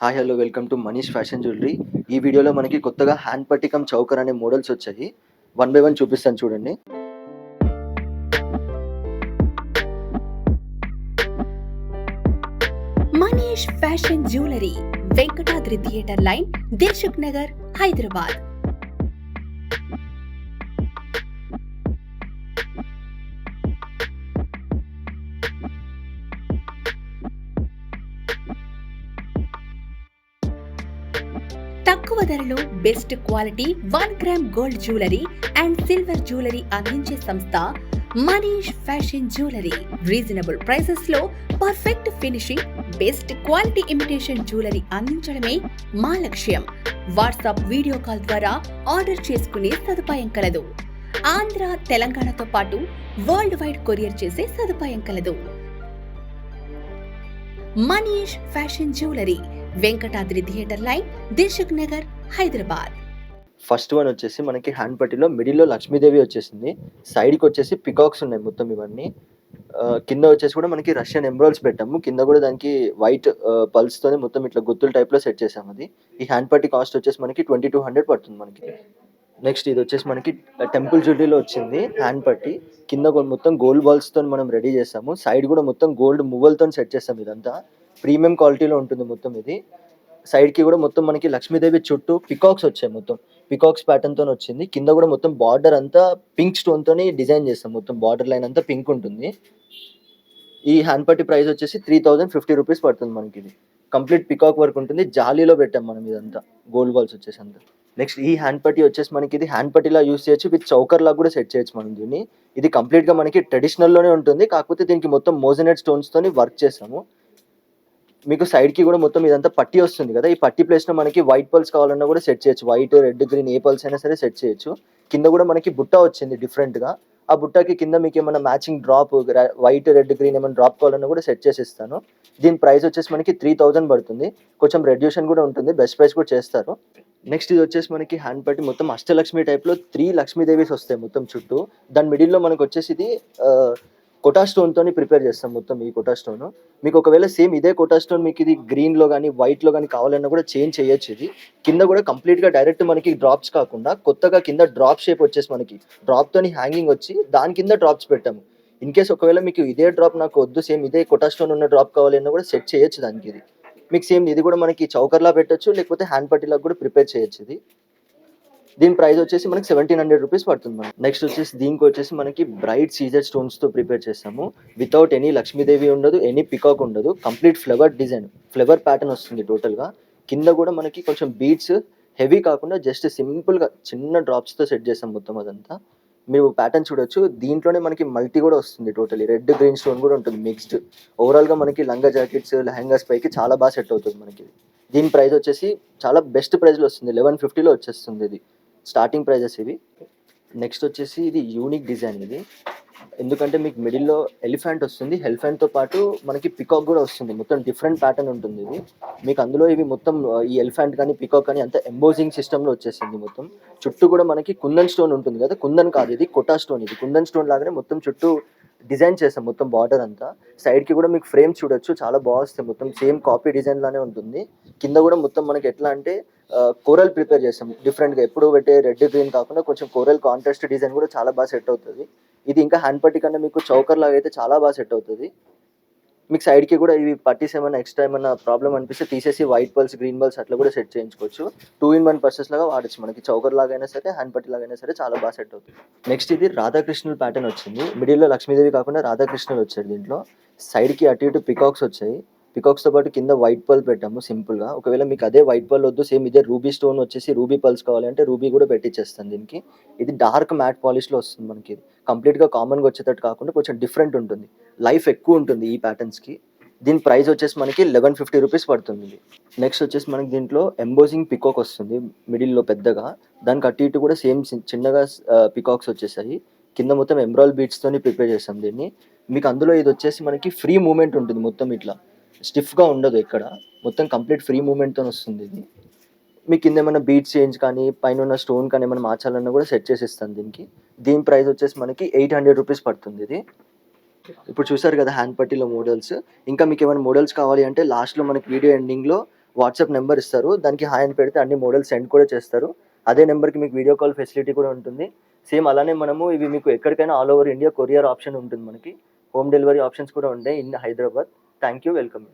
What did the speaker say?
Hi hello welcome to Manish fashion jewellery. ఈ వీడియోలో మనకి కొత్తగా హ్యాండ్ పట్టీ కమ్ చౌకర్ అనే మోడల్స్ వచ్చాయి. వన్ బై వన్ చూపిస్తాను చూడండి. Manish fashion jewellery, Venkatadri theatre line, Dilsukh Nagar, Hyderabad. తక్కువ ధరలో best quality 1 gram gold jewellery and silver jewellery అందించే సంస్థ Manish fashion jewellery. Reasonable prices లో perfect finishing, best quality imitation jewellery అందించడమే మా లక్ష్యం. వాట్సాప్ వీడియో కాల్ ద్వారా ఆర్డర్ చేసుకునే సదుపాయం కలదు. ఆంధ్ర, తెలంగాణతో పాటు వరల్డ్ వైడ్ కొరియర్ చేసే సదుపాయం కలదు. Manish fashion jewellery, Venkatadri theatre line, Dilsukh Nagar, Hyderabad. First one వచ్చేసి మనకి హ్యాండ్ పట్టీలో మిడిల్లో లక్ష్మీదేవి వచ్చేసింది. సైడ్కి వచ్చేసి పికాక్స్ ఉన్నాయి మొత్తం ఇవన్నీ. కింద వచ్చేసి కూడా మనకి రష్యన్ ఎంబ్రాయిడ్స్ పెట్టాము. కింద కూడా దానికి వైట్ పల్స్తోనే మొత్తం ఇట్లా గుత్తుల టైప్లో సెట్ చేసాము. అది ఈ హ్యాండ్ పట్టీ కాస్ట్ వచ్చేసి మనకి 2200 పడుతుంది మనకి. నెక్స్ట్ ఇది వచ్చేసి మనకి టెంపుల్ జ్యువెలరీలో వచ్చింది హ్యాండ్ పట్టీ. కింద మొత్తం గోల్డ్ బాల్స్తో మనం రెడీ చేసాము. సైడ్ కూడా మొత్తం గోల్డ్ మువ్వలతో సెట్ చేసాము. ఇదంతా ప్రీమియం క్వాలిటీలో ఉంటుంది మొత్తం ఇది. సైడ్కి కూడా మొత్తం మనకి లక్ష్మీదేవి చుట్టూ పికాక్స్ వచ్చాయి. మొత్తం పికాక్స్ ప్యాటర్న్తో వచ్చింది. కింద కూడా మొత్తం బార్డర్ అంతా పింక్ స్టోన్తో డిజైన్ చేస్తాం. మొత్తం బార్డర్ లైన్ అంతా పింక్ ఉంటుంది. ఈ హ్యాండ్ పట్టీ ప్రైస్ వచ్చేసి 3050 రూపీస్ పడుతుంది మనకి. ఇది కంప్లీట్ పికాక్ వర్క్ ఉంటుంది. జాలీలో పెట్టాం మనం ఇదంతా గోల్డ్ బాల్స్ వచ్చేసి అంతా. నెక్స్ట్ ఈ హ్యాండ్ పట్టీ వచ్చేసి మనకి ఇది హ్యాండ్ పట్టీలా యూస్ చేయొచ్చు, విత్ చౌకర్ లాగా కూడా సెట్ చేయొచ్చు మనం దీన్ని. ఇది కంప్లీట్గా మనకి ట్రెడిషనల్లోనే ఉంటుంది, కాకపోతే దీనికి మొత్తం మోజనెట్ స్టోన్స్తోని వర్క్ చేసాము. మీకు సైడ్కి కూడా మొత్తం ఇదంతా పట్టీ వస్తుంది కదా, ఈ పట్టీ ప్లేస్లో మనకి వైట్ పల్స్ కావాలన్నా కూడా సెట్ చేయొచ్చు. వైట్, రెడ్, గ్రీన్ ఏ పల్స్ అయినా సరే సెట్ చేయొచ్చు. కింద కూడా మనకి బుట్ట వచ్చింది డిఫరెంట్గా. ఆ బుట్టకి కింద మీకు ఏమైనా matching drop, white, red, green ఏమైనా డ్రాప్ కావాలన్నా కూడా సెట్ చేసి ఇస్తాను. దీని ప్రైస్ వచ్చేసి మనకి 3000 పడుతుంది. కొంచెం రెడ్యూషన్ కూడా ఉంటుంది, బెస్ట్ ప్రైస్ కూడా చేస్తారు. నెక్స్ట్ ఇది వచ్చేసి మనకి హ్యాండ్ పట్టీ మొత్తం అష్టలక్ష్మి టైప్లో 3 లక్ష్మీదేవీస్ వస్తాయి మొత్తం చుట్టూ. దాని మిడిల్లో మనకు వచ్చేసి ఇది కోటా స్టోన్తో ప్రిపేర్ చేస్తాం మొత్తం. ఈ కోటా స్టోన్ మీకు ఒకవేళ సేమ్ ఇదే కోటా స్టోన్ మీకు ఇది గ్రీన్లో కానీ వైట్లో కానీ కావాలన్నా కూడా చేంజ్ చేయొచ్చు. ఇది కింద కూడా కంప్లీట్గా డైరెక్ట్ మనకి డ్రాప్స్ కాకుండా కొత్తగా కింద డ్రాప్ షేప్ వచ్చేసి మనకి డ్రాప్తోని హ్యాంగింగ్ వచ్చి దాని కింద డ్రాప్స్ పెట్టాము. ఇన్ కేస్ ఒకవేళ మీకు ఇదే డ్రాప్ నాకు వద్దు, సేమ్ ఇదే కోటా స్టోన్ ఉన్న డ్రాప్ కావాలన్నా కూడా సెట్ చేయొచ్చు దానికి. ఇది మీకు సేమ్ ఇది కూడా మనకి చౌకర్లా పెట్టచ్చు, లేకపోతే హ్యాండ్ పట్టీలా కూడా ప్రిపేర్ చేయొచ్చు. ఇది దీని ప్రైస్ వచ్చేసి మనకి 1700 రూపీస్ పడుతుంది మనకి. నెక్స్ట్ వచ్చేసి దీనికి వచ్చేసి మనకి బ్రైట్ సీజర్ స్టోన్స్తో ప్రిపేర్ చేస్తాము. వితౌట్ ఎనీ లక్ష్మీదేవి ఉండదు, ఎనీ పికాక్ ఉండదు. Complete flower design, flower pattern వస్తుంది టోటల్గా. కింద కూడా మనకి కొంచెం బీడ్స్ హెవీ కాకుండా జస్ట్ సింపుల్గా చిన్న డ్రాప్స్తో సెట్ చేస్తాం మొత్తం అదంతా. మీరు ప్యాటర్న్ చూడొచ్చు. దీంట్లోనే మనకి మల్టీ కూడా వస్తుంది. టోటలీ రెడ్, గ్రీన్ స్టోన్ కూడా ఉంటుంది మిక్స్డ్. ఓవరాల్గా మనకి లంగా జాకెట్స్, లెహంగాస్ పైకి చాలా బాగా సెట్ అవుతుంది మనకి. దీని ప్రైస్ వచ్చేసి చాలా బెస్ట్ ప్రైస్లో వస్తుంది, 1150లో వచ్చేస్తుంది. ఇది స్టార్టింగ్ ప్రైజెస్ ఇవి. నెక్స్ట్ వచ్చేసి ఇది యూనిక్ డిజైన్. ఇది ఎందుకంటే మీకు మిడిల్లో ఎలిఫెంట్ వస్తుంది, ఎలిఫెంట్తో పాటు మనకి పికాక్ కూడా వస్తుంది. మొత్తం డిఫరెంట్ ప్యాటర్న్ ఉంటుంది ఇది మీకు. అందులో ఇవి మొత్తం ఈ ఎలిఫెంట్ కానీ పికాక్ కానీ అంతా ఎంబోజింగ్ సిస్టంలో వచ్చేసింది మొత్తం. చుట్టూ కూడా మనకి కుందన్ స్టోన్ ఉంటుంది కదా, కుందన్ కాదు ఇది కోటా స్టోన్. ఇది కుందన్ స్టోన్ లాగానే మొత్తం చుట్టూ డిజైన్ చేస్తాం మొత్తం బార్డర్ అంతా. సైడ్కి కూడా మీకు ఫ్రేమ్స్ చూడొచ్చు, చాలా బాగా వస్తాయి. మొత్తం సేమ్ కాపీ డిజైన్ లానే ఉంటుంది. కింద కూడా మొత్తం మనకి ఎట్లా అంటే కోరల్ ప్రిపేర్ చేస్తాం డిఫరెంట్గా. ఎప్పుడు పెట్టే రెడ్, గ్రీన్ కాకుండా కొంచెం కోరల్ కాంట్రాస్ట్ డిజైన్ కూడా చాలా బాగా సెట్ అవుతుంది. ఇది ఇంకా హ్యాండ్ పట్టీ కన్నా మీకు చౌకర్ లాగా అయితే చాలా బాగా సెట్ అవుతుంది. మీకు సైడ్కి కూడా ఇవి పట్టీస్ ఏమైనా ఎక్స్ట్రా ఏమైనా ప్రాబ్లమ్ అనిపిస్తే తీసేసి వైట్ పల్స్, గ్రీన్ బల్స్ అట్లా కూడా సెట్ చేయించుకోవచ్చు. 2-in-1 పర్సెస్ లాగా వాడచ్చు. మనకి చౌకర్ లాగైనా సరే, హ్యాండ్ పట్టీ లాగైనా సరే చాలా బాగా సెట్ అవుతుంది. నెక్స్ట్ ఇది రాధాకృష్ణుల ప్యాటర్న్ వచ్చింది. మిడిల్లో లక్ష్మీదేవి కాకుండా రాధాకృష్ణులు వచ్చారు దీంట్లో. సైడ్కి అటు ఇటు పికాక్స్ వచ్చాయి. పికాక్స్తో పాటు కింద వైట్ పల్ పెట్టాము సింపుల్గా. ఒకవేళ మీకు అదే వైట్ పల్ వద్దు, సేమ్ ఇదే రూబీ స్టోన్ వచ్చేసి రూబీ పల్స్ కావాలంటే రూబీ కూడా పెట్టించేస్తాను దీనికి. ఇది డార్క్ మ్యాట్ పాలిష్లో వస్తుంది మనకి. ఇది కంప్లీట్గా కామన్గా వచ్చేటట్టు కాకుండా కొంచెం డిఫరెంట్ ఉంటుంది, లైఫ్ ఎక్కువ ఉంటుంది ఈ ప్యాటర్న్స్కి. దీని ప్రైస్ వచ్చేసి మనకి 1150 రూపీస్ పడుతుంది. నెక్స్ట్ వచ్చేసి మనకి దీంట్లో ఎంబోజింగ్ పికాక్ వస్తుంది మిడిల్లో పెద్దగా. దానికి అటు ఇటు కూడా సేమ్ చిన్నగా పికాక్స్ వచ్చేసాయి. కింద మొత్తం ఎంబ్రాయిల్ బీడ్స్తోని ప్రిపేర్ చేస్తాం దీన్ని. మీకు అందులో ఇది వచ్చేసి మనకి ఫ్రీ మూమెంట్ ఉంటుంది మొత్తం. ఇట్లా స్టిఫ్గా ఉండదు ఎక్కడ, మొత్తం కంప్లీట్ ఫ్రీ మూమెంట్తో వస్తుంది ఇది. మీకు కింద ఏమైనా బీట్స్ చేంజ్ కానీ పైన ఉన్న స్టోన్ కానీ ఏమైనా మార్చాలన్నా కూడా సెట్ చేసి ఇస్తాను దీనికి. దీని ప్రైస్ వచ్చేసి మనకి 800 రూపీస్ పడుతుంది ఇది. ఇప్పుడు చూసారు కదా హ్యాండ్ పట్టీలో మోడల్స్. ఇంకా మీకు ఏమైనా మోడల్స్ కావాలి అంటే లాస్ట్లో మనకి వీడియో ఎండింగ్లో వాట్సాప్ నెంబర్ ఇస్తారు, దానికి హాయ్ అని పెడితే అన్ని మోడల్స్ సెండ్ కూడా చేస్తారు. అదే నెంబర్కి మీకు వీడియో కాల్ ఫెసిలిటీ కూడా ఉంటుంది. సేమ్ అలానే మనము ఇవి మీకు ఎక్కడికైనా all over India courier option ఉంటుంది మనకి. హోమ్ డెలివరీ ఆప్షన్స్ కూడా ఉంటాయి in Hyderabad. Thank you. Welcome.